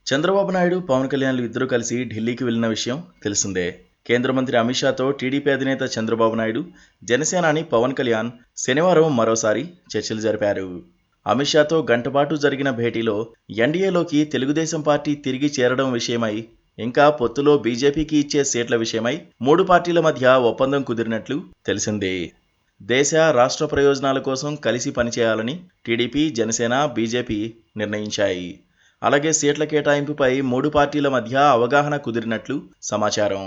చంద్రబాబు నాయుడు, పవన్ కళ్యాణ్లు ఇద్దరూ కలిసి ఢిల్లీకి వెళ్లిన విషయం తెలిసిందే. కేంద్ర మంత్రి అమిత్ షాతో టీడీపీ అధినేత చంద్రబాబు నాయుడు, జనసేనాని పవన్ కళ్యాణ్ శనివారం మరోసారి చర్చలు జరిపారు. అమిత్ షాతో గంటపాటు జరిగిన భేటీలో ఎన్డీఏలోకి తెలుగుదేశం పార్టీ తిరిగి చేరడం విషయమై, ఇంకా పొత్తులో బీజేపీకి ఇచ్చే సీట్ల విషయమై మూడు పార్టీల మధ్య ఒప్పందం కుదిరినట్లు తెలిసింది. దేశ, రాష్ట్ర ప్రయోజనాల కోసం కలిసి పనిచేయాలని టీడీపీ, జనసేన, బీజేపీ నిర్ణయించాయి. అలాగే సీట్ల కేటాయింపుపై మూడు పార్టీల మధ్య అవగాహన కుదిరినట్లు సమాచారం.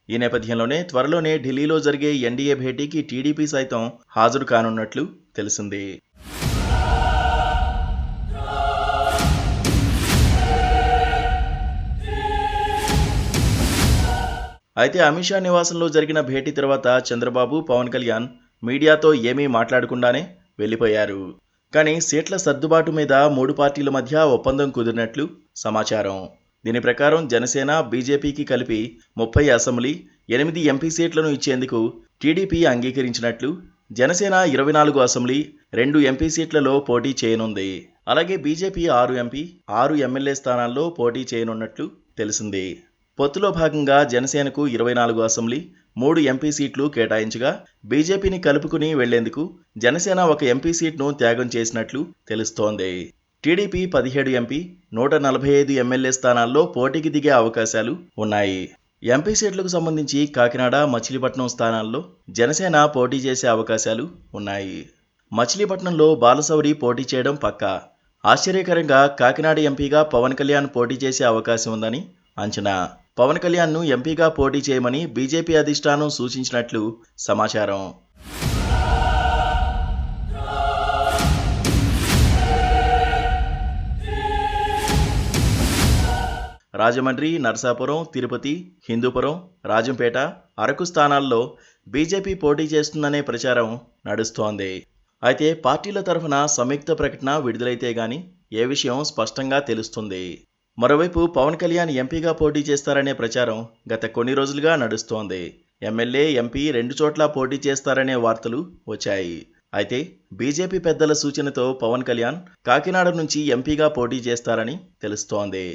ఈ నేపథ్యంలోనే త్వరలోనే ఢిల్లీలో జరిగే ఎన్డీఏ భేటీకి టీడీపీ సైతం హాజరు కానున్నట్లు తెలిసింది. అయితే అమిత్ షా నివాసంలో జరిగిన భేటీ తర్వాత చంద్రబాబు, పవన్ కళ్యాణ్ మీడియాతో ఏమీ మాట్లాడకుండానే వెళ్లిపోయారు. కానీ సీట్ల సర్దుబాటు మీద మూడు పార్టీల మధ్య ఒప్పందం కుదిరినట్లు సమాచారం. దీని ప్రకారం జనసేన, బీజేపీకి కలిపి 30 అసెంబ్లీ, 8 ఎంపీ సీట్లను ఇచ్చేందుకు టీడీపీ అంగీకరించినట్లు, జనసేన 24 అసెంబ్లీ, 2 ఎంపీ సీట్లలో పోటీ చేయనుంది. అలాగే బీజేపీ 6 ఎంపీ, 6 ఎమ్మెల్యే స్థానాల్లో పోటీ చేయనున్నట్లు తెలిసింది. పొత్తులో భాగంగా జనసేనకు 24 అసెంబ్లీ, 3 ఎంపీ సీట్లు కేటాయించగా, బీజేపీని కలుపుకుని వెళ్లేందుకు జనసేన 1 ఎంపీ సీట్ను త్యాగం చేసినట్లు తెలుస్తోంది. టీడీపీ 17 ఎంపీ, 145 ఎమ్మెల్యే స్థానాల్లో పోటీకి దిగే అవకాశాలు ఉన్నాయి. ఎంపీ సీట్లకు సంబంధించి కాకినాడ, మచిలీపట్నం స్థానాల్లో జనసేన పోటీ చేసే అవకాశాలు ఉన్నాయి. మచిలీపట్నంలో బాలశౌరి పోటీ చేయడం పక్కా. ఆశ్చర్యకరంగా కాకినాడ ఎంపీగా పవన్ కళ్యాణ్ పోటీ చేసే అవకాశం ఉందని అంచనా. పవన్ కళ్యాణ్ను ఎంపీగా పోటీ చేయమని బీజేపీ అధిష్టానం సూచించినట్లు సమాచారం. రాజమండ్రి, నరసాపురం, తిరుపతి, హిందూపురం, రాజంపేట, అరకు స్థానాల్లో బీజేపీ పోటీ చేస్తుందనే ప్రచారం నడుస్తోంది. అయితే పార్టీల తరఫున సంయుక్త ప్రకటన విడుదలైతే గానీ ఏ విషయం స్పష్టంగా తెలుస్తుంది. మరోవైపు పవన్ కళ్యాణ్ ఎంపీగా పోటీ చేస్తారనే ప్రచారం గత కొన్ని రోజులుగా నడుస్తోంది. ఎమ్మెల్యే, ఎంపీ 2 చోట్ల పోటీ చేస్తారనే వార్తలు వచ్చాయి. అయితే బీజేపీ పెద్దల సూచనతో పవన్ కళ్యాణ్ కాకినాడ నుంచి ఎంపీగా పోటీ చేస్తారని తెలుస్తోంది.